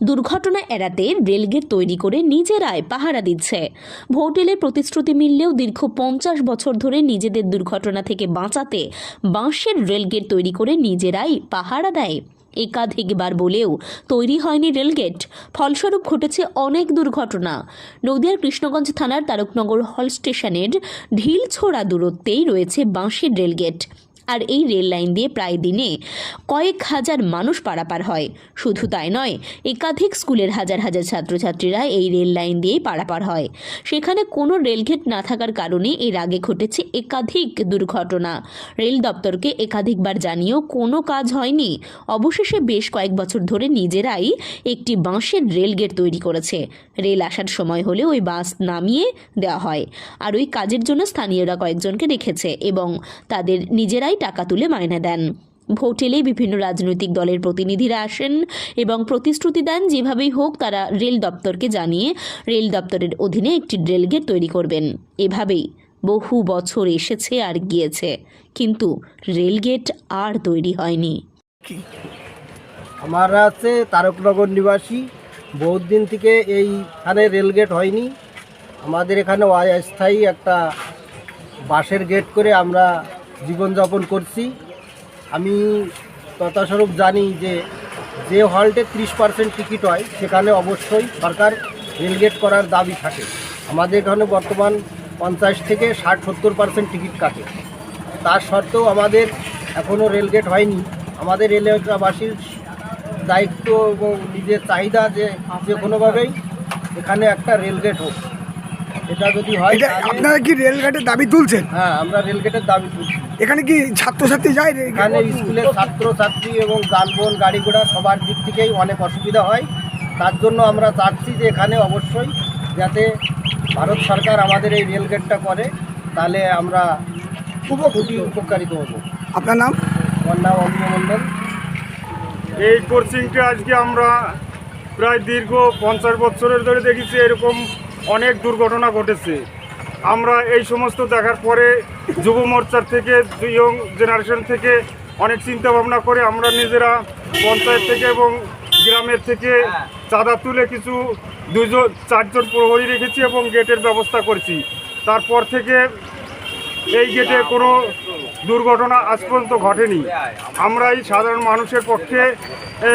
দুর্ঘটনা এড়াতে রেলগেট তৈরি করে নিজেরাই পাহারা দিচ্ছে। ভোটেলের প্রতিশ্রুতি মিললেও দীর্ঘ 50 বছর ধরে নিজেদের দুর্ঘটনা থেকে বাঁচাতে বাঁশের রেলগেট তৈরি করে নিজেরাই পাহারা দেয়। একাধিকবার বলেও তৈরি হয়নি রেলগেট, ফলস্বরূপ ঘটেছে অনেক দুর্ঘটনা। নদিয়ার কৃষ্ণগঞ্জ থানার তারকনগর হল স্টেশনের ঢিলছোড়া দূরত্বেই রয়েছে বাঁশের রেলগেট। আর এই রেল লাইন দিয়ে প্রায় দিনে কয়েক হাজার মানুষ পারাপার হয়। শুধু তাই নয়, একাধিক স্কুলের হাজার হাজার ছাত্রছাত্রীরা এই রেল লাইন দিয়েই পারাপার হয়। সেখানে কোনো রেলগেট না থাকার কারণে এর আগে ঘটেছে একাধিক দুর্ঘটনা। রেল দপ্তরকে একাধিকবার জানিয়েও কোনো কাজ হয়নি। অবশেষে বেশ কয়েক বছর ধরে নিজেরাই একটি বাঁশের রেলগেট তৈরি করেছে। রেল আসার সময় হলে ওই বাস নামিয়ে দেওয়া হয়, আর ওই কাজের জন্য স্থানীয়রা কয়েকজনকে রেখেছে এবং তাদের নিজেরাই টাকা তুলে মাইনে দেন। ভোট এলে বিভিন্ন রাজনৈতিক দলের প্রতিনিধিরা আসেন এবং প্রতিশ্রুতি দেন যেভাবেই হোক তারা রেল দপ্তরকে জানিয়ে রেল দপ্তরের অধীনে একটি রেলগেট তৈরি করবেন। এভাবেই বহু বছর এসেছে আর গিয়েছে, কিন্তু রেলগেট আর তৈরি হয়নি। আমরা আছে তারকনগর নিবাসী, বহুত দিন থেকে এইখানে রেলগেট হয়নি। আমাদের এখানে অস্থায়ী একটা বাঁশের গেট করে আমরা জীবনযাপন করছি। আমি তথাস্বরূপ জানি যে হল্টে 30% টিকিট হয় সেখানে অবশ্যই সরকার রেলগেট করার দাবি থাকে। আমাদের এখানে বর্তমান 50 থেকে 60-70% টিকিট কাটে। তার সত্ত্বেও আমাদের এখনও রেলগেট হয়নি। আমাদের এলাকাবাসীর দায়িত্ব এবং নিজের চাহিদা যে কোনোভাবেই এখানে একটা রেলগেট হোক। এটা যদি হয়, আপনারা কি রেলগেটের দাবি তুলছেন? হ্যাঁ, আমরা রেলগেটের দাবি তুলছি। এখানে কি ছাত্রছাত্রী যায়? এখানে স্কুলের ছাত্রছাত্রী এবং যানবাহন গাড়ি ঘোড়া সবার দিক থেকেই অনেক অসুবিধা হয়। তার জন্য আমরা চাচ্ছি যে এখানে অবশ্যই যাতে ভারত সরকার আমাদের এই রেলগেটটা করে, তাহলে আমরা খুবই উপকারিত হব। আপনার নাম? আমার নাম অমিয় মণ্ডল। এই কোচিংটা আজকে আমরা প্রায় দীর্ঘ 50 বছরের ধরে দেখেছি এরকম অনেক দুর্ঘটনা ঘটেছে। আমরা এই সমস্ত দেখার পরে যুব মোর্চার থেকে, ইয়ং জেনারেশন থেকে অনেক চিন্তা ভাবনা করে আমরা নিজেরা পঞ্চায়েত থেকে এবং গ্রামের থেকে চাঁদা তুলে কিছু 2-4 প্রহরী রেখেছি এবং গেটের ব্যবস্থা করেছি। তারপর থেকে এই গেটে কোনো দুর্ঘটনা আজ পর্যন্ত ঘটেনি। আমরা এই সাধারণ মানুষের পক্ষে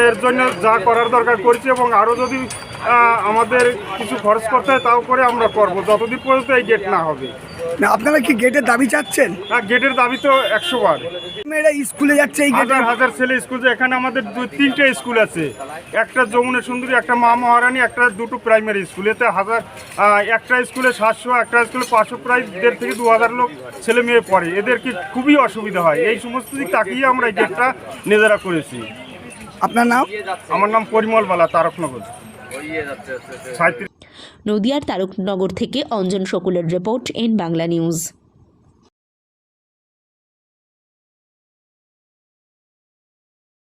এর জন্য যা করার দরকার করেছি এবং আরও যদি আমাদের কিছু খরচ করতে হয় তাও করে আমরা করব, যতদিন পর্যন্ত এই গেট না হবে। না, আপনারা কি গেটের দাবি চাচ্ছেন? না, গেটের দাবি তো 100 বার। মেয়েরা স্কুলে যাচ্ছে এই গেটে? হাজার ছেলে স্কুল যায়। এখানে আমাদের 2-3টে স্কুল আছে, একটা যমুনা সুন্দরী, একটা মা মহারানী, দুটো প্রাইমারি স্কুল। এতে একটা স্কুলে 700, একটা স্কুলে 500, প্রায় 1,500 থেকে 2,000 লোক ছেলে মেয়ে পড়ে। এদের কি খুবই অসুবিধা হয়। এই সমস্ত দিক তাকিয়ে আমরা এই গেটটা নিজেরা করেছি। আপনার নাম? আমার নাম পরিমল বালা, তারকনগর। নদিয়ার তারকনগর থেকে অঞ্জন শকুলের রিপোর্ট, এন বাংলা নিউজ।